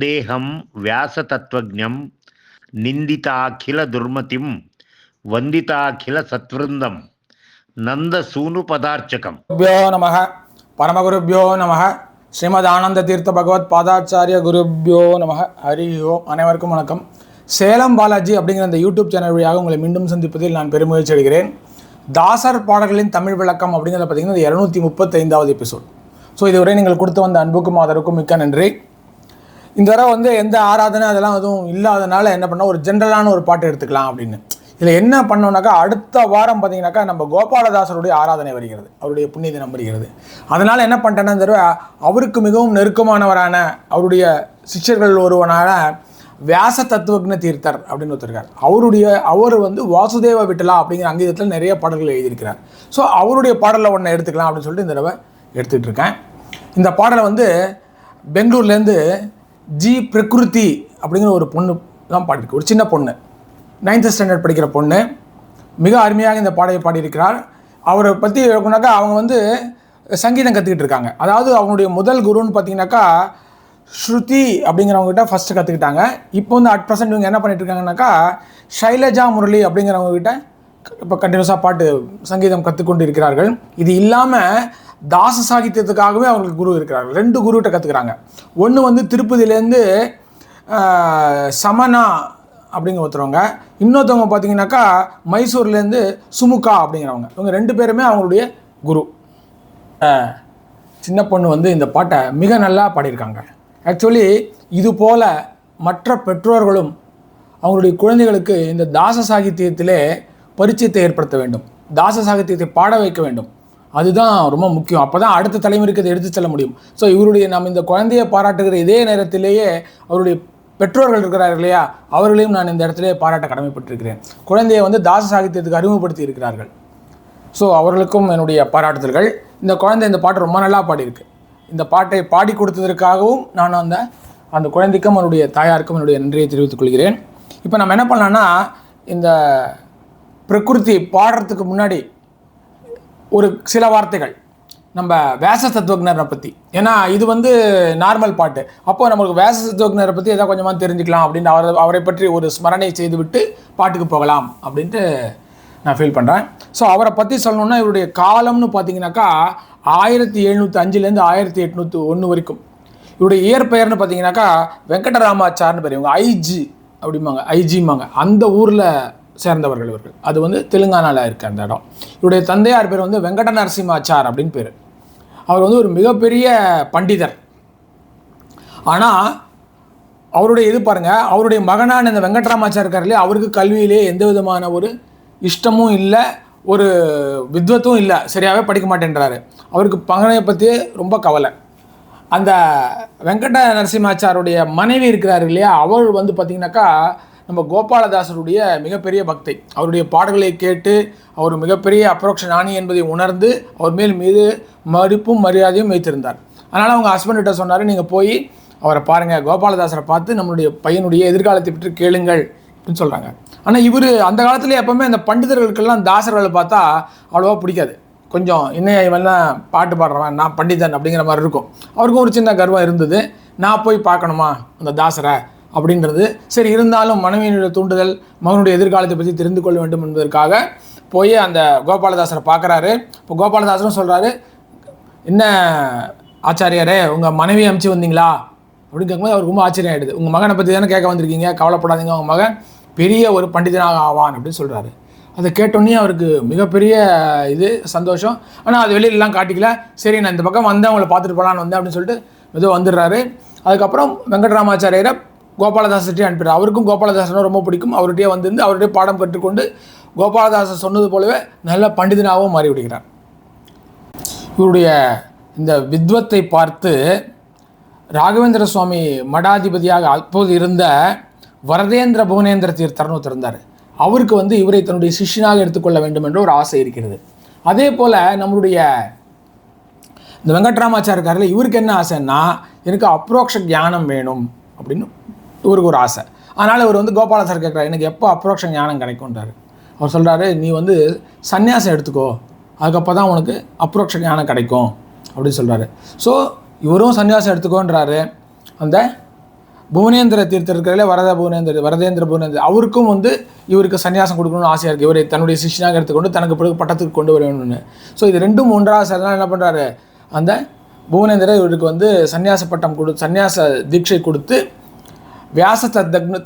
தேகம் வியாசதத்வஜம் நிந்திதாகில துர்மதிம் வந்திதாகில சத்விருந்தம் நந்த சூனு பதார்ச்சகம். நமः பரமகுருபியோ நமः. ஸ்ரீமத் ஆனந்த தீர்த்த பகவத் பாதாச்சாரிய குருபியோ நமः. ஹரி ஓம். அனைவருக்கும் வணக்கம். சேலம் பாலாஜி அப்படிங்கிற அந்த யூடியூப் சேனல் வழியாக உங்களை மீண்டும் சந்திப்பதில் நான் பெருமகிழ்ச்சி அடைகிறேன். தாசர் பாடல்களின் தமிழ் விளக்கம் அப்படிங்கிறத பார்த்தீங்கன்னா 235வது எபிசோட். ஸோ இதுவரை நீங்கள் கொடுத்து வந்த அன்புக்கும் ஆதரவுக்கும் மிக்க நன்றி. இந்த தடவை எந்த ஆராதனை அதெல்லாம் எதுவும் இல்லாதனால என்ன பண்ணால் ஒரு ஜென்ரலான ஒரு பாட்டு எடுத்துக்கலாம் அப்படின்னு. இதில் என்ன பண்ணோம்னாக்கா அடுத்த வாரம் பார்த்தீங்கன்னாக்கா நம்ம கோபாலதாசருடைய ஆராதனை வருகிறது, அவருடைய புண்ணிய தினம் வருகிறது. அதனால் என்ன பண்ணிட்டேன்னா இந்த தடவை அவருக்கு மிகவும் நெருக்கமானவரான அவருடைய சிஷ்யர்கள் ஒருவனான வியாச தத்துவக்ன தீர்த்தர் அப்படின்னு ஒருத்தருக்கார். அவர் வாசுதேவ விட்டலா அப்படிங்கிற அங்கீதத்தில் நிறைய பாடல்கள் எழுதியிருக்கிறார். ஸோ அவருடைய பாடலில் ஒன்று எடுத்துக்கலாம் அப்படின்னு சொல்லிட்டு இந்த தடவை எடுத்துகிட்டு இருக்கேன். இந்த பாடலை பெங்களூர்லேருந்து ஜி பிரகிருதி அப்படிங்கிற ஒரு பொண்ணு தான் பாடியிருக்கு. ஒரு சின்ன பொண்ணு, 9th ஸ்டாண்டர்ட் படிக்கிற பொண்ணு, மிக அருமையாக இந்த பாடலை பாடியிருக்கிறார். அவரை பற்றி எடுக்கணுனாக்கா அவங்க சங்கீதம் கற்றுக்கிட்டு இருக்காங்க. அதாவது அவங்களுடைய முதல் குருன்னு பார்த்தீங்கன்னாக்கா ஸ்ருதி அப்படிங்கிறவங்ககிட்ட ஃபஸ்ட்டு கற்றுக்கிட்டாங்க. இப்போ அட் ப்ரெசென்ட் இவங்க என்ன பண்ணிட்டு இருக்காங்கனாக்கா ஷைலஜா முரளி அப்படிங்கிறவங்ககிட்ட இப்போ கண்டினியூஸாக சங்கீதம் கற்றுக்கொண்டு இருக்கிறார்கள். இது இல்லாமல் தாச சாகித்யத்துக்காகவே அவங்களுக்கு குரு இருக்கிறார்கள். 2 குருகிட்ட கற்றுக்கிறாங்க. ஒன்று திருப்பதியிலேருந்து சமனா அப்படிங்கிற ஒருத்தரவங்க, இன்னொருத்தவங்க பார்த்தீங்கன்னாக்கா மைசூர்லேருந்து சுமுகா அப்படிங்கிறவங்க. இவங்க 2 பேருமே அவங்களுடைய குரு. சின்ன பொண்ணு இந்த பாட்டை மிக நல்லா பாடியிருக்காங்க. ஆக்சுவலி இது போல் மற்ற பெற்றோர்களும் அவங்களுடைய குழந்தைகளுக்கு இந்த தாச சாகித்யத்திலே பரிச்சயத்தை ஏற்படுத்த வேண்டும், தாச சாகித்யத்தை பாட வைக்க வேண்டும். அதுதான் ரொம்ப முக்கியம். அப்போ தான் அடுத்த தலைமுறைக்கு அதை எடுத்து செல்ல முடியும். ஸோ நம்ம இந்த குழந்தையை பாராட்டுகிற இதே நேரத்திலேயே அவருடைய பெற்றோர்கள் இருக்கிறார்கள் இல்லையா, அவர்களையும் நான் இந்த இடத்துல பாராட்ட கடமைப்பட்டிருக்கிறேன். குழந்தையை தாச சாகித்யத்துக்கு அறிமுகப்படுத்தி இருக்கிறார்கள். ஸோ அவர்களுக்கும் என்னுடைய பாராட்டுதல்கள். இந்த குழந்தை இந்த பாட்டை ரொம்ப நல்லா பாடியிருக்கு. இந்த பாட்டை பாடி கொடுத்ததற்காகவும் நான் அந்த குழந்தைக்கும் என்னுடைய தாயாருக்கும் என்னுடைய நன்றியை தெரிவித்துக் கொள்கிறேன். இப்போ நம்ம என்ன பண்ணலான்னா இந்த பிரகிருதி பாடுறதுக்கு முன்னாடி ஒரு சில வார்த்தைகள் நம்ம வியாச தத்துவக்னரை பற்றி, ஏன்னா இது நார்மல் பாட்டு. அப்போது நம்மளுக்கு வியாச தத்துவக்னரை பற்றி எதாவது கொஞ்சமாக தெரிஞ்சுக்கலாம் அப்படின்ட்டு அவரை பற்றி ஒரு ஸ்மரணை செய்துவிட்டு பாட்டுக்கு போகலாம் அப்படின்ட்டு நான் ஃபீல் பண்ணுறேன். ஸோ அவரை பற்றி சொல்லணுன்னா இவருடைய காலம்னு பார்த்தீங்கன்னாக்கா 1705 1801 வரைக்கும். இவருடைய இயற்பெயர்னு பார்த்தீங்கன்னாக்கா வெங்கடராமாச்சார்னு பேர். இவங்க ஐஜிமாங்க அந்த ஊரில் சேர்ந்தவர்கள் இவர்கள். அது தெலுங்கானாவில் இருக்குது அந்த இடம். இவருடைய தந்தையார் பேர் வெங்கட நரசிம்மாச்சார் அப்படின்னு பேர். அவர் ஒரு மிகப்பெரிய பண்டிதர். ஆனால் அவருடைய இது பாருங்கள், அவருடைய மகனான இந்த வெங்கட்ராமாச்சார் இருக்கார் இல்லையா, அவருக்கு கல்வியிலே எந்த விதமான ஒரு இஷ்டமும் இல்லை, ஒரு வித்வத்தும் இல்லை, சரியாகவே படிக்க மாட்டேன்றாரு. அவருக்கு மகனை பற்றியே ரொம்ப கவலை. அந்த வெங்கட நரசிம்மாச்சாருடைய மனைவி இருக்கிறார் இல்லையா, அவள் பார்த்திங்கனாக்கா நம்ம கோபாலதாசருடைய மிகப்பெரிய பக்தை. அவருடைய பாடல்களை கேட்டு அவர் மிகப்பெரிய அப்ரோக்ஷ ஞானி என்பதை உணர்ந்து அவர் மீது மதிப்பும் மரியாதையும் வைத்திருந்தார். அதனால் அவங்க ஹஸ்பண்ட்கிட்ட சொன்னார், நீங்கள் போய் அவரை பாருங்கள், கோபாலதாசரை பார்த்து நம்மளுடைய பையனுடைய எதிர்காலத்தை பற்றி கேளுங்கள் அப்படின்னு சொல்கிறாங்க. ஆனால் இவர் அந்த காலத்துலேயே எப்போவுமே அந்த பண்டிதர்களுக்கெல்லாம் தாசர்களை பார்த்தா அவ்வளோவா பிடிக்காது. கொஞ்சம் இன்னும் இவெல்லாம் பாட்டு பாடுறவன், நான் பண்டிதன் அப்படிங்கிற மாதிரி இருக்கும். அவருக்கும் ஒரு சின்ன கர்வம் இருந்தது, நான் போய் பார்க்கணுமா அந்த தாசரை அப்படின்றது. சரி, இருந்தாலும் மனைவியினுடைய தூண்டுதல், மகனுடைய எதிர்காலத்தை பற்றி தெரிந்து கொள்ள வேண்டும் என்பதற்காக போய் அந்த கோபாலதாசரை பார்க்குறாரு. இப்போ கோபாலதாசரும் சொல்கிறாரு, என்ன ஆச்சாரியாரே உங்கள் மனைவி அனுப்பிச்சு வந்தீங்களா அப்படின்னு கேட்கும்போது அவருக்கு ரொம்ப ஆச்சரியம் ஆகிடுது. உங்கள் மகனை பற்றி தானே கேட்க வந்திருக்கீங்க, கவலைப்படாதீங்க, உங்கள் மகன் பெரிய ஒரு பண்டிதனாக ஆவான் அப்படின்னு சொல்கிறாரு. அதை கேட்டோன்னே அவருக்கு மிகப்பெரிய சந்தோஷம். ஆனால் அது வெளியிலலாம் காட்டிக்கல. சரி, நான் இந்த பக்கம் வந்தேன், அவங்களை பார்த்துட்டு போகலான்னு வந்தேன் அப்படின்னு சொல்லிட்டு ஏதோ வந்துடுறாரு. அதுக்கப்புறம் வெங்கட்ராமாச்சாரியரை கோபாலதாசர்கிட்டே அனுப்பிடுறார். அவருக்கும் கோபாலதாசனை ரொம்ப பிடிக்கும். அவர்கிட்டயே அவருடைய பாடம் பெற்றுக்கொண்டு கோபாலதாசர் சொன்னது போலவே நல்ல பண்டிதனாகவும் மாறிவிடுகிறார். இவருடைய இந்த வித்வத்தை பார்த்து ராகவேந்திர சுவாமி மடாதிபதியாக அப்போது இருந்த வரதேந்திர புவனேந்திர தீர்த்தர்னு இருந்தார். அவருக்கு இவரை தன்னுடைய சிஷ்யனாக எடுத்துக்கொள்ள வேண்டும் என்ற ஒரு ஆசை இருக்கிறது. அதே போல் நம்மளுடைய இந்த வெங்கட்ராமாச்சார் இருக்கார்ல, இவருக்கு என்ன ஆசைன்னா எனக்கு அப்ரோக்ஷ ஞானம் வேணும் அப்படின்னு இவருக்கு ஒரு ஆசை. அதனால் இவர் கோபாலதாசர் கேட்குறாரு, எனக்கு எப்போ அப்ரோக்ஷ ஞானம் கிடைக்கும்ன்றாரு. அவர் சொல்கிறாரு, நீ சன்னியாசம் எடுத்துக்கோ, அதுக்கப்போ தான் உனக்கு அப்ரோக்ஷ ஞானம் கிடைக்கும் அப்படின்னு சொல்கிறாரு. ஸோ இவரும் சன்னியாசம் எடுத்துக்கோன்றாரு. அந்த புவனேந்திர தீர்த்தர் இருக்கிறதுல வரதேந்திர புவனேந்திர அவருக்கும் வந்து இவருக்கு சன்னியாசம் கொடுக்கணும்னு ஆசையாக இருக்குது. இவரை தன்னுடைய சிஷ்யனாக எடுத்துக்கொண்டு தனக்கு பிறகு பட்டத்துக்கு கொண்டு வர வேணும்னு. ஸோ இது ரெண்டும் ஒன்றாக சேர்ந்தால் என்ன பண்ணுறாரு, அந்த புவனேந்திரர் இவருக்கு வந்து சன்னியாச பட்டம் சன்னியாச தீட்சை கொடுத்து வியாச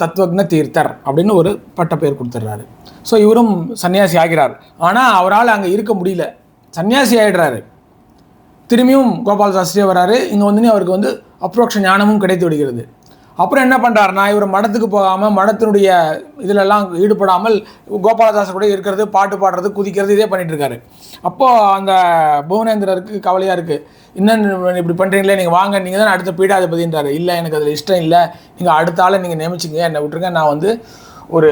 தத்துவக்ன தீர்த்தர் அப்படின்னு ஒரு பட்ட பேர் கொடுத்துட்றாரு. ஸோ இவரும் சன்னியாசி ஆகிறார். ஆனால் அவரால் அங்கே இருக்க முடியல, சன்னியாசி ஆகிடுறாரு. திரும்பியும் கோபால சாஸ்திரியே வராரு. இங்கே வந்து அவருக்கு வந்து அப்ரோக்ஷ ஞானமும் கிடைத்து விடுகிறது. அப்புறம் என்ன பண்ணுறாருனா, இவர் மடத்துக்கு போகாமல் மடத்தினுடைய இதிலெல்லாம் ஈடுபடாமல் கோபாலதாசர் கூட இருக்கிறது, பாட்டு பாடுறது, குதிக்கிறது, இதே பண்ணிகிட்டு இருக்காரு. அப்போது அந்த புவனேந்திரருக்கு கவலையாக இருக்குது. இன்னும் இப்படி பண்ணுறீங்களே, நீங்கள் வாங்க, நீங்கள் தான் அடுத்த பீடாதிபதின்றாரு. இல்லை, எனக்கு அதில் இஷ்டம் இல்லை, நீங்கள் அடுத்த ஆளை நீங்கள் நியமிச்சிங்க, என்னை விட்டுருங்க, நான் வந்து ஒரு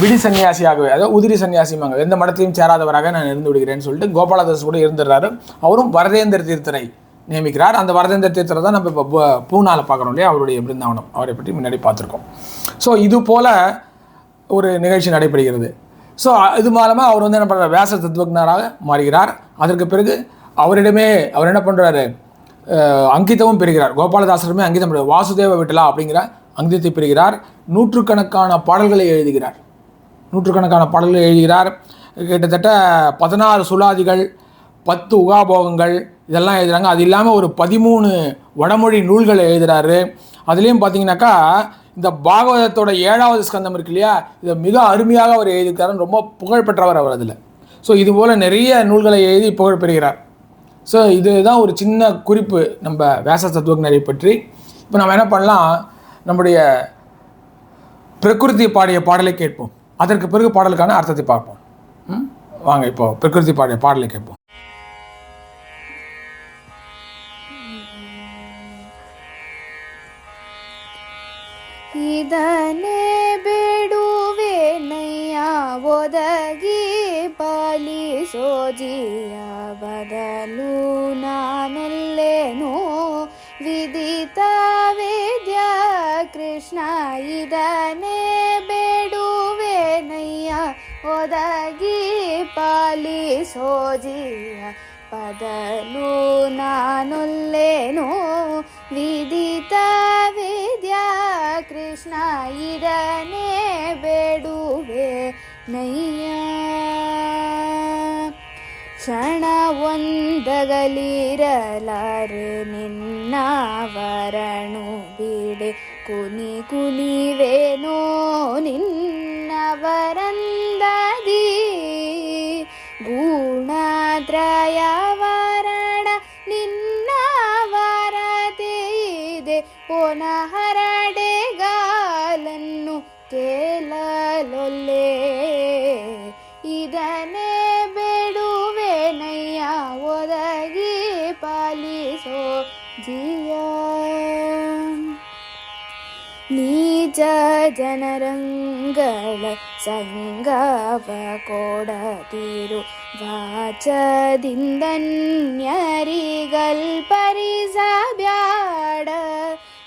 விடி சன்னியாசியாகவே, அதாவது உதிரி சன்னியாசிமாங்க, எந்த மடத்தையும் சேராதவராக நான் இருந்து விடுகிறேன்னு சொல்லிட்டு கோபாலதாஸ் கூட இருந்துடுறாரு. அவரும் வரதேந்திர தீர்த்தரை நியமிக்கிறார். அந்த வரதேந்திர தீர்த்தரை தான் நம்ம இப்போ பூனாவில் பார்க்குறோம் இல்லையா, அவருடைய பிருந்தாவனம், அவரை பற்றி முன்னாடி பார்த்துருக்கோம். ஸோ இது போல் ஒரு நிகழ்ச்சி நடைபெறுகிறது. ஸோ இது மூலமாக அவர் வந்து என்ன பண்ணுறார், வியாச தத்துவஜராக மாறுகிறார். அதற்கு பிறகு அவரிடமே அவர் என்ன பண்ணுறாரு, அங்கிதமும் பெறுகிறார். கோபாலதாசருமே அங்கிதம் பெறுகிறார். வாசுதேவ விட்டலா அப்படிங்கிற அங்கிதத்தை பெறுகிறார். நூற்றுக்கணக்கான பாடல்களை எழுதுகிறார். கிட்டத்தட்ட 16 சுலாதிகள், 10 உகாபோகங்கள் இதெல்லாம் எழுதுகிறாங்க. அது இல்லாமல் ஒரு 13 வடமொழி நூல்களை எழுதுகிறாரு. அதுலேயும் பார்த்தீங்கன்னாக்கா இந்த பாகவதத்தோட 7வது ஸ்கந்தம் இருக்கு இல்லையா, இதை மிக அருமையாக அவர் எழுதியிருக்காருன்னு ரொம்ப புகழ்பெற்றவர் அவர் அதில். ஸோ இதுபோல் நிறைய நூல்களை எழுதி புகழ் பெறுகிறார். ஸோ இதுதான் ஒரு சின்ன குறிப்பு நம்ம வியாச தத்துவஜரை பற்றி. இப்போ நம்ம என்ன பண்ணலாம், நம்முடைய பிரகிருதி பாடிய பாடலை கேட்போம். அதற்கு பிறகு பாடலுக்கான அர்த்தத்தை பார்ப்போம். வாங்க, இப்போ பிரகிருதி பாடிய பாடலை கேட்போம். ಇದನ್ನೇ ಬೇಡುವೆನಯ್ಯ ಒದಗಿ ಪಾಲಿಸೋ ಜೀಯ ಬದಲು ನಾನೊಲ್ಲೇನೋ ವಿದಿತ ವೇದ್ಯ ಕೃಷ್ಣ. ಇದನ್ನೇ ಬೇಡುವೆನಯ್ಯ ಒದಗಿ ಪಾಲಿಸೋ ಜೀಯ ಬದಲು ನಾನೊಲ್ಲೇನೋ ವಿದಿತ ವೇದ್ಯ ಕೃಷ್ಣ. ಇದನ್ನೇ ಬೇಡುವೆ ನಯ್ಯ. ಕ್ಷಣವೊಂದಗಲಿರಲಾರೆ ನಿನ್ನ ವರಣು ಬಿಡೆ ಕುನಿವೇನೋ ನಿನ್ನ ವರಂದದಿ ಗುಣತ್ರಯ ವರಣ ನಿನ್ನ ವರತೆ ಇದೆ ಪುನಹರಡೆಗಾಲನ್ನು ಕೇಳಲೊಲ್ಲೆ. ಇದನ್ನೇ ಬೇಡುವೆನಯ್ಯ ಒದಗಿ ಪಾಲಿಸೋ ಜೀಯ. ನೀಚ ಜನರಂಗಳ ಸಂಗವ ಕೊಡದಿರು ವಾಚದಿಂದನ್ಯರಿಗಲ್ಪರಿಸಬ್ಯಾಡ.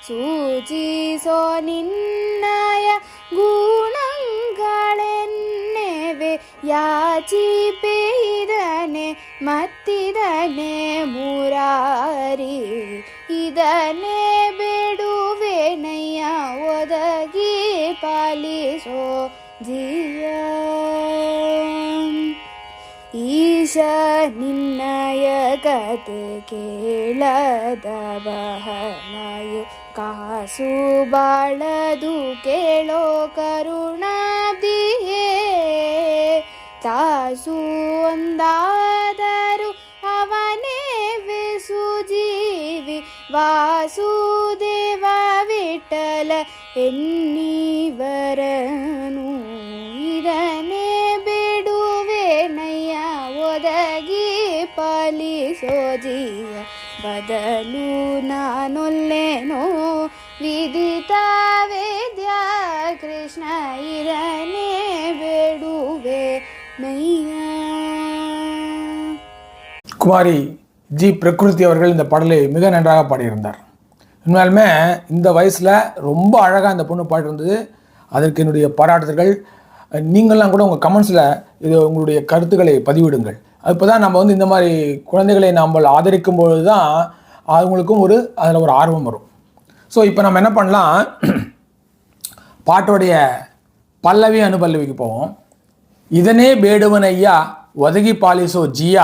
ಸೂಚಿಸೋ ನಿನ್ನಯ ಗುಣಗಳೆನ್ನೆವೆ ಯಾಚಿಪೆ ಇದನೆ ಮತ್ತಿದನೆ ಮುರಾರಿ. ಇದನ್ನೇ ಬೇಡುವೆನಯ್ಯ ಒದಗಿ ಪಾಲಿಸೋ ಜೀಯ. ಈಶ ನಿನ್ನಯ ಕತೆ ಕೇಳದ ಬಹಳಾಯು ಕಾಸು ಬಾಳದು ಕೇಳೋ ಕರುಣಾಬ್ದಿಯೇ. ತಾಸು ಒಂದಾದರು ಅವನೇ ವೆಸು ಜೀವಿ ವಾಸುದೇವ ವಿಠಲ ಎನ್ನಿವರನು. ಇದನ್ನೇ ಬೇಡುವೆನಯ್ಯ ಒದಗಿ ಪಾಲಿಸೋ ಜೀಯ ಬದಲು ನಾನೊಲ್ಲೇನೋ ವಿದಿತ ವೇದ್ಯ ಕೃಷ್ಣ. ಇದನ್ನೇ ಬೇಡುವೆ ನಯ್ಯ. குமாரி ஜி பிரகிருதி அவர்கள் இந்த பாடலை மிக நன்றாக பாடியிருந்தார். உண்மையாலுமே இந்த வயசில் ரொம்ப அழகாக இந்த பொண்ணு பாடியிருந்தது. அதற்கு என்னுடைய பாராட்டுதல்கள். நீங்கள்லாம் கூட உங்கள் கமெண்ட்ஸில் இது உங்களுடைய கருத்துக்களை பதிவிடுங்கள். இப்போ தான் நம்ம வந்து இந்த மாதிரி குழந்தைகளை நாம் ஆதரிக்கும் பொழுது தான் அவங்களுக்கும் அதில் ஒரு ஆர்வம் வரும். ஸோ இப்போ நம்ம என்ன பண்ணலாம், பாட்டோடைய பல்லவி அனுபல்லவிக்கு போவோம். இதனே ಬೇಡುವನಯ್ಯ ಒದಗಿ ಪಾಲಿಸೋ ಜಿಯ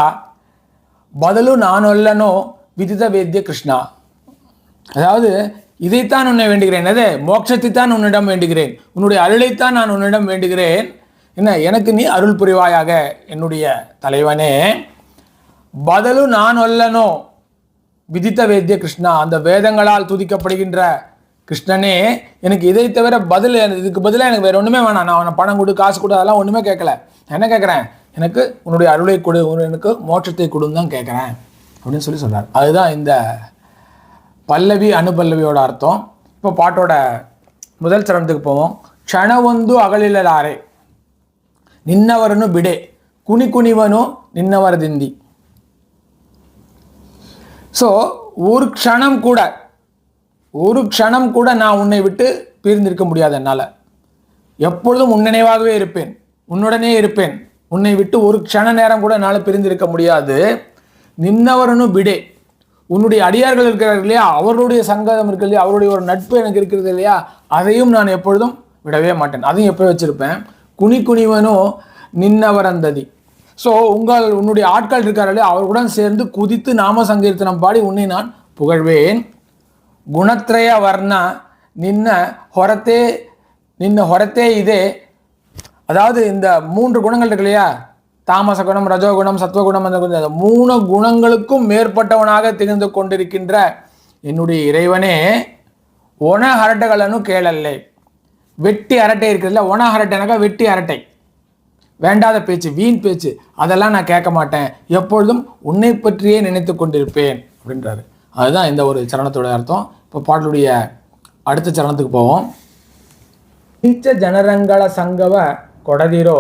ಬದಲು ನಾನೊಲ್ಲನೋ விதித வேத்திய கிருஷ்ணா. அதாவது இதைத்தான் உன்னை வேண்டுகிறேன், அதே மோட்சத்தைத்தான் உன்னிடம் வேண்டுகிறேன், உன்னுடைய அருளைத்தான் நான் உன்னிடம் வேண்டுகிறேன், என்ன எனக்கு நீ அருள் புரிவாயாக என்னுடைய தலைவனே. பதலு நான் ஒல்லனோ விதித்த வேத்திய கிருஷ்ணா, அந்த வேதங்களால் துதிக்கப்படுகின்ற கிருஷ்ணனே, எனக்கு இதை தவிர பதில், இதுக்கு பதிலாக எனக்கு வேறு ஒன்றுமே வேணாம். நான் அவனை பணம் கொடு, காசு கொடு, அதெல்லாம் ஒன்றுமே கேட்கல. என்ன கேட்குறேன், எனக்கு உன்னுடைய அருளை கொடு, எனக்கு மோட்சத்தை கொடுன்னு தான் கேட்குறேன் அப்படின்னு சொல்லி சொல்கிறார். அதுதான் இந்த பல்லவி அனுபல்லவியோட அர்த்தம். இப்போ பாட்டோட முதல் சரணத்துக்கு போவோம். ಕ್ಷಣವೊಂದು ಅಗಲಿಲ್ಲಲಾರೆ ನಿನ್ನವರನ್ನು ಬಿಡೆ ಕುಣಿ ಕುಣಿವನು ನಿನ್ನವರದಿಂದಿ. ஸோ ஒரு க்ஷணம் கூட நான் உன்னை விட்டு பிரிந்திருக்க முடியாது. என்னால் எப்பொழுதும் உன் நினைவாகவே இருப்பேன், உன்னுடனே இருப்பேன். உன்னை விட்டு ஒரு க்ஷண நேரம் கூட என்னால் பிரிந்திருக்க முடியாது. நின்னவரனும் பிடே, உன்னுடைய அடியார்கள் இருக்கிறார்கள் இல்லையா, அவர்களுடைய சங்கதம் இருக்கு இல்லையா, அவருடைய ஒரு நட்பு எனக்கு இருக்கிறது இல்லையா, அதையும் நான் எப்பொழுதும் விடவே மாட்டேன், அதையும் எப்போ வச்சிருப்பேன். குனி குனிவனும் நின்னவரந்ததி. ஸோ உன்னுடைய ஆட்கள் இருக்கார்களே, அவர்களுடன் சேர்ந்து குதித்து நாம சங்கீர்த்தனம் பாடி உன்னை நான் புகழ்வேன். குணத்ரய வர்ண நின்ன ஹொரத்தே இதே. அதாவது இந்த 3 குணங்கள் இருக்கு இல்லையா, தாமச குணம், ரஜோகுணம், சத்வகுணம், அந்த 3 குணங்களுக்கும் மேற்பட்டவனாக திகழ்ந்து கொண்டிருக்கின்ற என்னுடைய இறைவனே, ஒன ஹரட்டைகளனு கேளல்லே. வெட்டி அரட்டை இருக்கிறதுல ஒன ஹரட்டைனாக்கா வெட்டி அரட்டை, வேண்டாத பேச்சு, வீண் பேச்சு, அதெல்லாம் நான் கேட்க மாட்டேன், எப்பொழுதும் உன்னை பற்றியே நினைத்து கொண்டிருப்பேன் அப்படின்றாரு. அதுதான் இந்த ஒரு சரணத்தோட அர்த்தம். இப்போ பாடலுடைய அடுத்த சரணத்துக்கு போவோம். நீச்ச ಜನರಂಗಳ ಸಂಗವ ಕೊಡದಿರೋ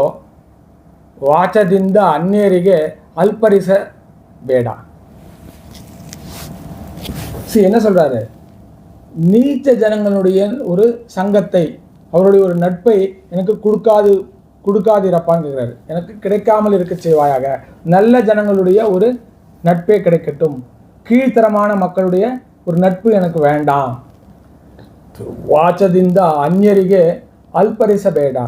ವಾಚದಿಂದ ಅನ್ಯರಿಗೆ ಅಲ್ಪರಿಸ ಬೇಡ. என்ன சொல்றாரு, நீச்ச ஜனங்களுடைய ஒரு சங்கத்தை, அவருடைய ஒரு நட்பை எனக்கு கொடுக்காதிருப்பான்னு கேட்கிறாரு. எனக்கு கிடைக்காமல் இருக்க செய்வாயாக. நல்ல ஜனங்களுடைய ஒரு நட்பே கிடைக்கட்டும், கீழ்த்தரமான மக்களுடைய ஒரு நட்பு எனக்கு வேண்டாம். வாச்சதிந்த அந்நியரிகே அல்பரிச பேடா.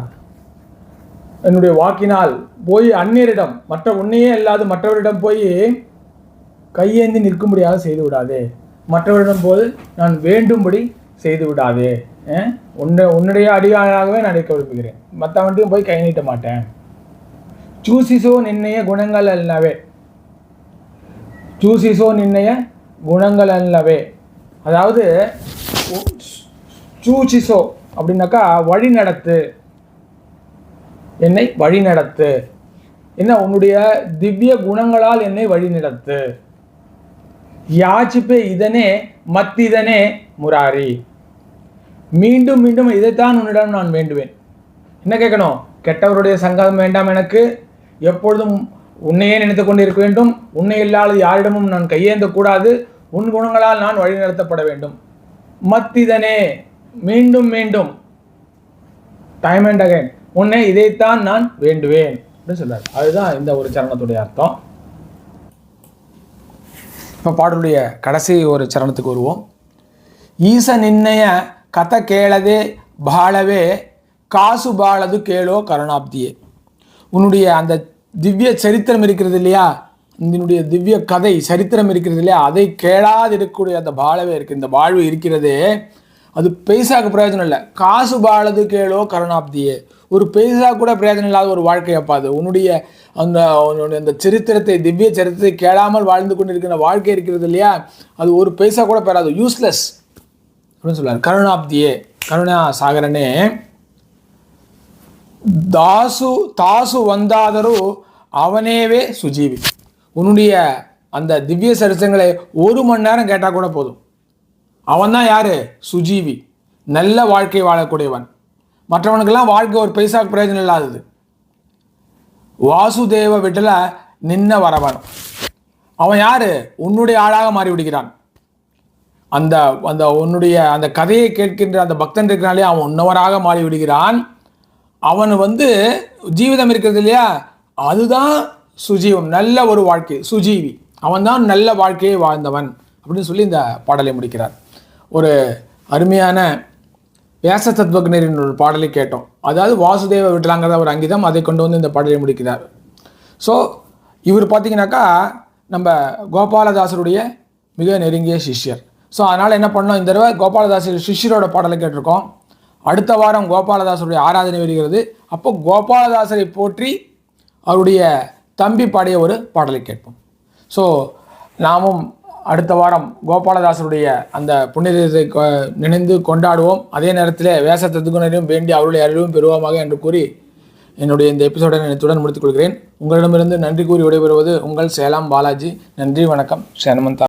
என்னுடைய வாக்கினால் போய் அந்நியரிடம், மற்ற உன்னையே இல்லாது மற்றவரிடம் போய் கையேந்தி நிற்கும்படியாக செய்து விடாதே, மற்றவரிடம் போது நான் வேண்டும்படி செய்து விடாதே. உன்னுடைய அடியாளாகவே நான் இருக்க விரும்புகிறேன், மற்றவன்ட்டையும் போய் கை நீட்ட மாட்டேன். சூசிசோ நின்னைய குணங்கள் அல்லவே, சூசிசோ நின்னைய குணங்கள் அல்லவே. அதாவது சூசிசோ அப்படின்னாக்கா வழி நடத்து, என்னை வழி நடத்து, என்ன உன்னுடைய திவ்ய குணங்களால் என்னை வழி நடத்து. யாச்சிப்பே இதனே மத்திதனே முராரி. மீண்டும் மீண்டும் இதைத்தான் உன்னிடம் நான் வேண்டுவேன். என்ன கேட்கணும், கெட்டவருடைய சங்கம் வேண்டாம் எனக்கு, எப்பொழுதும் உன்னையே நினைத்து கொண்டு இருக்க வேண்டும், உன்னை இல்லாத யாரிடமும் நான் கையேந்த கூடாது, உன் குணங்களால் நான் வழிநடத்தப்பட வேண்டும். மத்திதனே, மீண்டும் மீண்டும், டைம் அண்ட் அகைன், உன்னை இதைத்தான் நான் வேண்டுவேன் அப்படின்னு சொல்றாரு. அதுதான் இந்த ஒரு சரணத்துடைய அர்த்தம். இப்போ பாடலுடைய கடைசி ஒரு சரணத்துக்கு வருவோம். ஈச நின்னைய கதை கேளதே பாழவே காசு பாழது கேளோ கருணாப்தியே. உன்னுடைய அந்த திவ்ய சரித்திரம் இருக்கிறது இல்லையா, இதனுடைய திவ்ய கதை சரித்திரம் இருக்கிறது இல்லையா, அதை கேளாது இருக்கக்கூடிய அந்த பாழவே இருக்குது, இந்த வாழ்வு இருக்கிறதே, அது பைசாக்கு பிரயோஜனம் இல்லை. காசு பாழது கேளோ கருணாப்தியே. ஒரு பைசா கூட பிரயோஜனம் இல்லாத ஒரு வாழ்க்கையப்பா அது. உன்னுடைய அந்த சரித்திரத்தை, திவ்ய சரித்திரத்தை கேளாமல் வாழ்ந்து கொண்டிருக்கிற வாழ்க்கை இருக்கிறது இல்லையா, அது ஒரு பைசா கூட பெறாது, யூஸ்லெஸ் அப்படின்னு சொல்றாரு. கருணாப்தியே, கருணா சாகரனே. தாசு வந்தாதரோ அவனேவே சுஜீவி. உன்னுடைய அந்த திவ்ய சரித்திரங்களை 1 மணி நேரம் கேட்டால் கூட போதும். அவன் தான் யாரு, சுஜீவி, நல்ல வாழ்க்கை வாழக்கூடியவன். மற்றவனுக்கெல்லாம் வாழ்க்கை ஒரு பைசாக்கு பிரயோஜனம் இல்லாதது. வாசுதேவ விட்டல நின்ன வரவன், அவன் யாரு, உன்னுடைய ஆளாக மாறி விடுகிறான். அந்த அந்த உன்னுடைய அந்த கதையை கேட்கின்ற அந்த பக்தன் இருக்கிறனாலே அவன் உன்னவராக மாறி விடுகிறான். அவன் ஜீவிதம் இருக்கிறது இல்லையா, அதுதான் சுஜீவம், நல்ல ஒரு வாழ்க்கை, சுஜீவி, அவன் தான் நல்ல வாழ்க்கையை வாழ்ந்தவன் அப்படின்னு சொல்லி இந்த பாடலை முடிக்கிறார். ஒரு அருமையான வியாச தத்துவஞரின் ஒரு பாடலை கேட்டோம். அதாவது வாசுதேவ விட்டலாங்கிறத ஒரு அங்கிதம், அதை கொண்டு வந்து இந்த பாடலை முடிக்கிறார். ஸோ இவர் பார்த்தீங்கன்னாக்கா நம்ம கோபாலதாசருடைய மிக நெருங்கிய சிஷ்யர். ஸோ அதனால் என்ன பண்ணோம், இந்த தடவை கோபாலதாசர் சிஷ்யரோட பாடலை கேட்டிருக்கோம். அடுத்த வாரம் கோபாலதாசருடைய ஆராதனை வருகிறது. அப்போ கோபாலதாசரை போற்றி அவருடைய தம்பி பாடிய ஒரு பாடலை கேட்போம். ஸோ நாமும் அடுத்த வாரம் கோபாலதாசருடைய அந்த புண்ணியத்தை நினைந்து கொண்டாடுவோம். அதே நேரத்தில் வியாச தத்துவஞரையும் வேண்டி அவருடைய அருளும் பெறுவோமாக என்று கூறி என்னுடைய இந்த எபிசோடை நினைத்துடன் முடித்துக் கொள்கிறேன். உங்களிடமிருந்து நன்றி கூறி விடைபெறுவது உங்கள் சேலம் பாலாஜி. நன்றி, வணக்கம். சேனமந்தா.